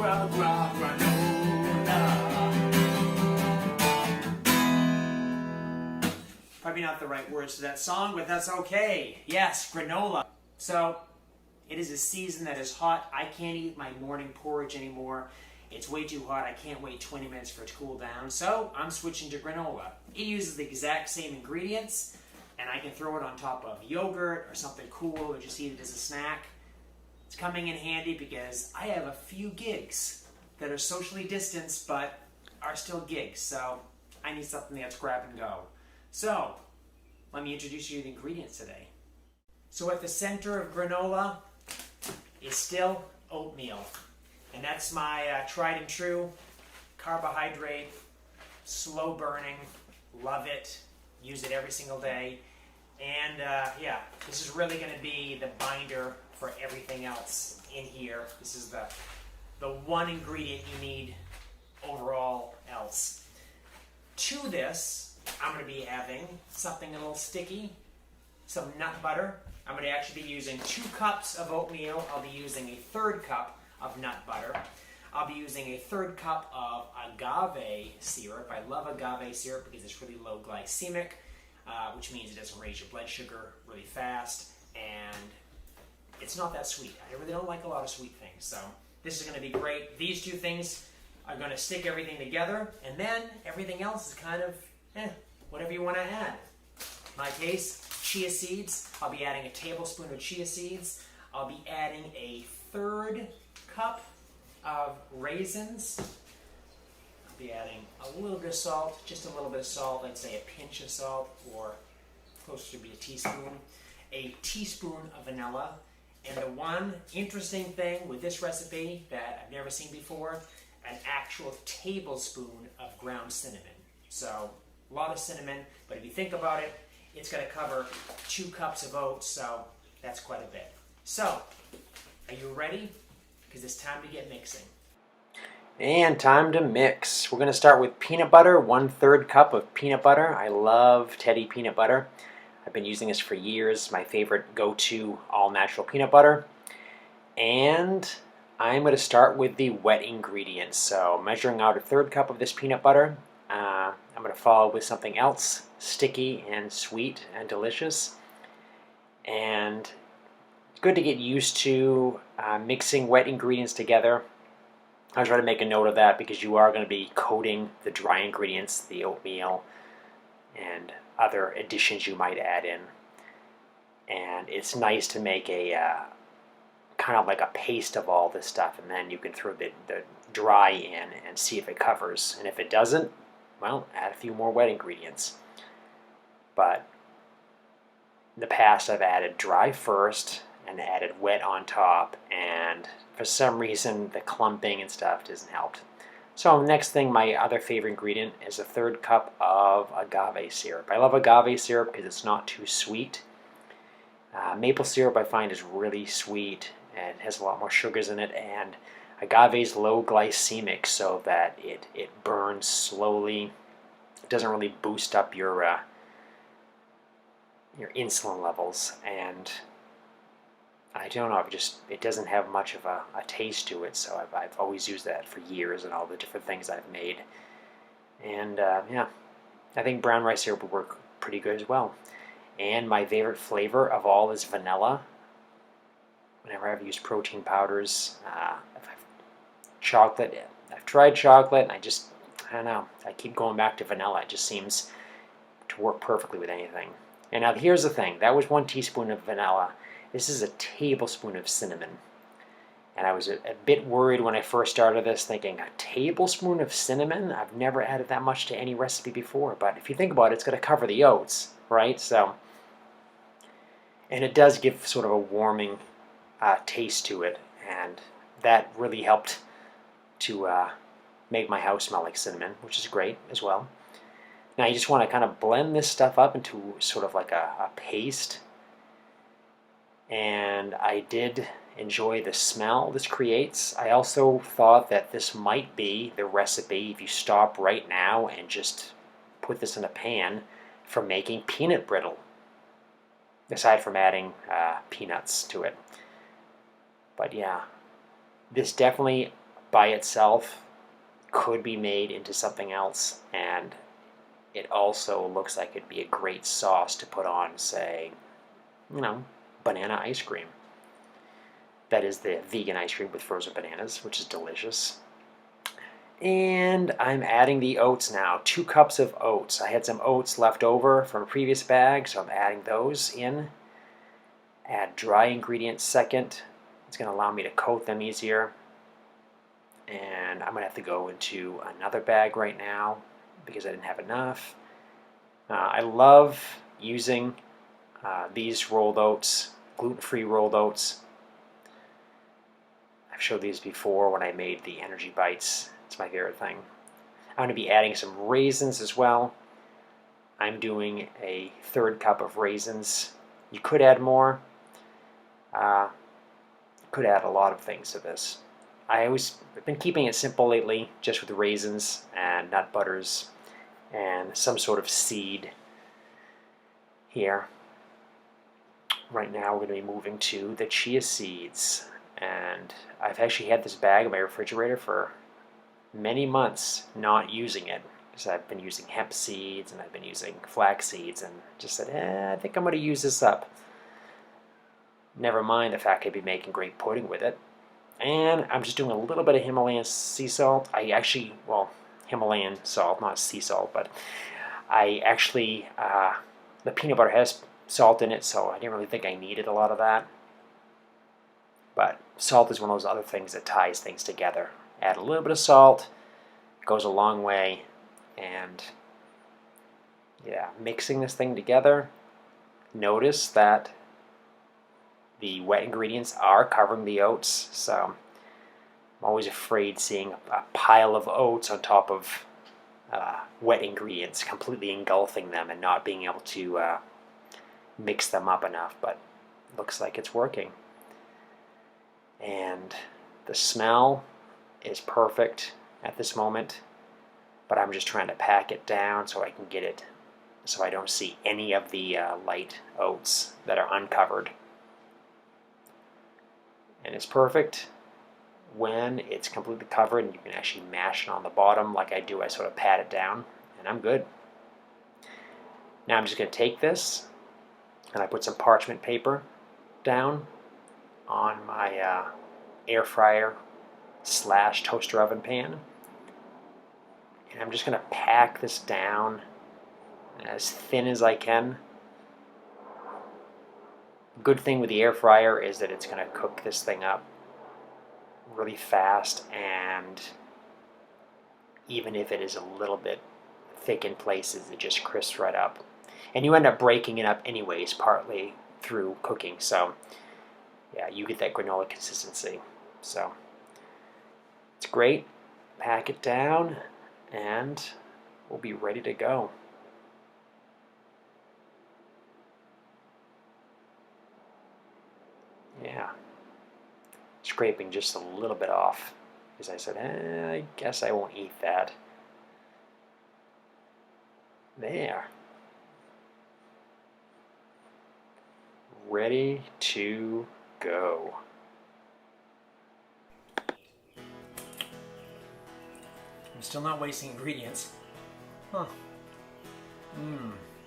Probably not the right words to that song, but that's okay. Yes, granola. So, it is a season that is hot. I can't eat my morning porridge anymore. It's way too hot. I can't wait 20 minutes for it to cool down. So, I'm switching to granola. It uses the exact same ingredients, and I can throw it on top of yogurt or something cool, or just eat it as a snack. It's coming in handy because I have a few gigs that are socially distanced, but are still gigs. So, I need something that's grab and go. So, let me introduce you to the ingredients today. So at the center of granola is still oatmeal. And that's my tried and true carbohydrate, slow burning, love it, use it every single day. And yeah, this is really going to be the binder for everything else in here. This is the one ingredient you need overall else. To this, I'm going to be having something a little sticky, some nut butter. I'm going to actually be using 2 cups of oatmeal. I'll be using a 1/3 cup of nut butter. I'll be using a 1/3 cup of agave syrup. I love agave syrup because it's really low glycemic, which means it doesn't raise your blood sugar really fast, and it's not that sweet. I really don't like a lot of sweet things, so this is going to be great. These 2 things are going to stick everything together, and then everything else is kind of whatever you want to add. In my case, chia seeds. I'll be adding a tablespoon of chia seeds. I'll be adding a 1/3 cup of raisins. I'll be adding a little bit of salt, just a little bit of salt, I'd say a pinch of salt, or closer to be a teaspoon. A teaspoon of vanilla. And the one interesting thing with this recipe that I've never seen before, an actual tablespoon of ground cinnamon. So, a lot of cinnamon, but if you think about it, it's going to cover 2 cups of oats, so that's quite a bit. So, are you ready? Because it's time to get mixing. And time to mix. We're going to start with peanut butter, 1/3 cup of peanut butter. I love Teddy peanut butter. I've been using this for years. My favorite go-to all-natural peanut butter. And I'm going to start with the wet ingredients. So, measuring out a 1/3 cup of this peanut butter. I'm going to follow with something else sticky and sweet and delicious. And it's good to get used to mixing wet ingredients together. I'll try to make a note of that because you are going to be coating the dry ingredients, the oatmeal, and other additions you might add in. And it's nice to make a kind of like a paste of all this stuff, and then you can throw the dry in and see if it covers. And if it doesn't, well, add a few more wet ingredients. But in the past, I've added dry first and added wet on top, and for some reason, the clumping and stuff doesn't help. So next thing, my other favorite ingredient is a 1/3 cup of agave syrup. I love agave syrup because it's not too sweet. Maple syrup I find is really sweet and has a lot more sugars in it, and agave is low glycemic so that it burns slowly. It doesn't really boost up your insulin levels, and I don't know, it doesn't have much of a taste to it, so I've always used that for years in all the different things I've made. And yeah, I think brown rice syrup would work pretty good as well. And my favorite flavor of all is vanilla. Whenever I've used protein powders, chocolate, I've tried chocolate, and I don't know, I keep going back to vanilla. It just seems to work perfectly with anything. And now here's the thing, that was 1 teaspoon of vanilla. This is a tablespoon of cinnamon. And I was a bit worried when I first started this, thinking, a tablespoon of cinnamon? I've never added that much to any recipe before. But if you think about it, it's going to cover the oats, right? So, and it does give sort of a warming taste to it. And that really helped to make my house smell like cinnamon, which is great as well. Now you just want to kind of blend this stuff up into sort of like a paste. And I did enjoy the smell this creates. I also thought that this might be the recipe, if you stop right now and just put this in a pan, for making peanut brittle, aside from adding peanuts to it. But yeah, this definitely by itself could be made into something else, and it also looks like it'd be a great sauce to put on, say, banana ice cream. That is the vegan ice cream with frozen bananas, which is delicious. And I'm adding the oats now. 2 cups of oats. I had some oats left over from a previous bag, so I'm adding those in. Add dry ingredients second. It's going to allow me to coat them easier. And I'm going to have to go into another bag right now because I didn't have enough. I love using these rolled oats, gluten-free rolled oats. I've showed these before when I made the energy bites. It's my favorite thing. I'm going to be adding some raisins as well. I'm doing a 1/3 cup of raisins. You could add more. Could add a lot of things to this. I've been keeping it simple lately, just with raisins and nut butters and some sort of seed here. Right now we're going to be moving to the chia seeds. And I've actually had this bag in my refrigerator for many months not using it, because I've been using hemp seeds and I've been using flax seeds, and just said, I think I'm going to use this up. Never mind the fact I'd be making great pudding with it. And I'm just doing a little bit of Himalayan sea salt. Himalayan salt, not sea salt, but the peanut butter has salt in it, so I didn't really think I needed a lot of that. But salt is one of those other things that ties things together. Add a little bit of salt, goes a long way, and yeah, mixing this thing together. Notice that the wet ingredients are covering the oats, so I'm always afraid seeing a pile of oats on top of wet ingredients, completely engulfing them and not being able to mix them up enough, but it looks like it's working. And the smell is perfect at this moment, but I'm just trying to pack it down so I can get it so I don't see any of the light oats that are uncovered. And it's perfect when it's completely covered and you can actually mash it on the bottom like I do. I sort of pat it down and I'm good. Now I'm just going to take this and I put some parchment paper down on my air fryer / toaster oven pan. And I'm just going to pack this down as thin as I can. Good thing with the air fryer is that it's going to cook this thing up really fast, and even if it is a little bit thick in places, it just crisps right up. And you end up breaking it up anyways, partly through cooking. So yeah, you get that granola consistency. So it's great. Pack it down and we'll be ready to go. Yeah, scraping just a little bit off because I said, I guess I won't eat that. There. Ready to go. I'm still not wasting ingredients. Huh.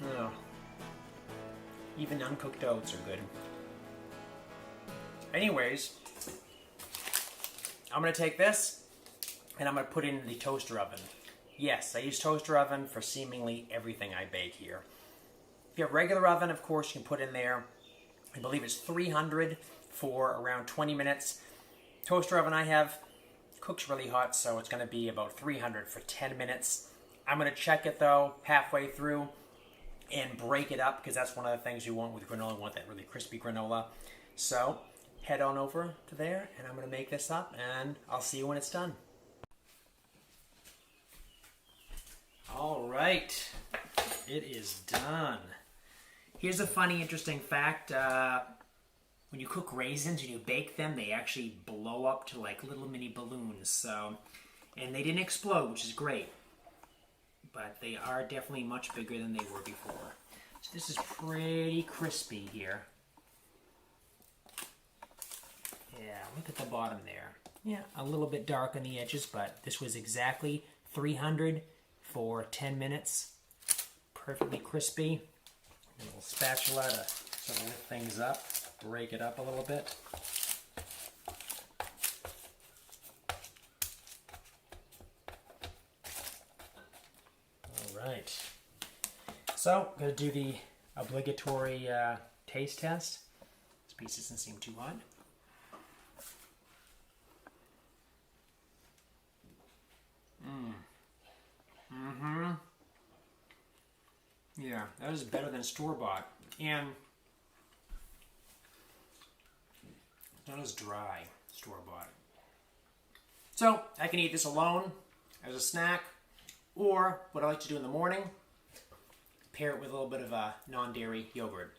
No. Even uncooked oats are good. Anyways, I'm going to take this and I'm going to put it in the toaster oven. Yes, I use toaster oven for seemingly everything I bake here. If you have a regular oven, of course, you can put in there, I believe it's 300 for around 20 minutes. Toaster oven I have cooks really hot, so it's going to be about 300 for 10 minutes. I'm going to check it though halfway through and break it up because that's one of the things you want with granola. You want that really crispy granola. So head on over to there and I'm going to make this up and I'll see you when it's done. All right, it is done. Here's a funny, interesting fact. When you cook raisins and you bake them, they actually blow up to like little mini balloons. So, and they didn't explode, which is great. But they are definitely much bigger than they were before. So this is pretty crispy here. Yeah, look at the bottom there. Yeah, a little bit dark on the edges, but this was exactly 300 for 10 minutes. Perfectly crispy. A little spatula to sort of lift things up, break it up a little bit. All right. So, I'm going to do the obligatory taste test. This piece doesn't seem too hot. Yeah, that is better than store-bought. And not as dry, store-bought. So, I can eat this alone as a snack, or what I like to do in the morning, pair it with a little bit of a non-dairy yogurt.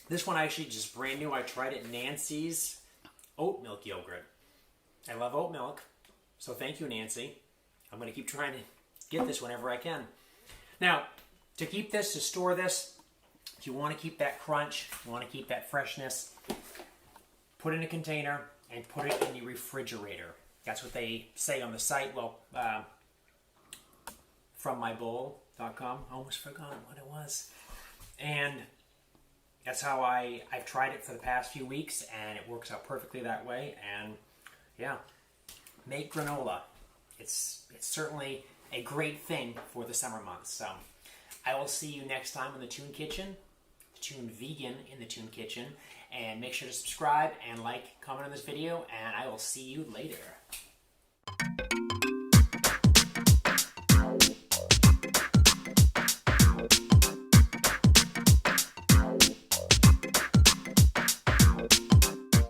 This one actually just brand new. I tried it, Nancy's oat milk yogurt. I love oat milk, so thank you, Nancy. I'm going to keep trying to get this whenever I can. Now, to keep this, to store this, if you want to keep that crunch, you want to keep that freshness, put it in a container and put it in the refrigerator. That's what they say on the site. Well, FromMyBowl.com. I almost forgot what it was. And that's how I've tried it for the past few weeks, and it works out perfectly that way. And yeah, make granola. It's certainly a great thing for the summer months. So I will see you next time in the Toon Kitchen, the Toon Vegan in the Toon Kitchen, and make sure to subscribe and like, comment on this video, and I will see you later.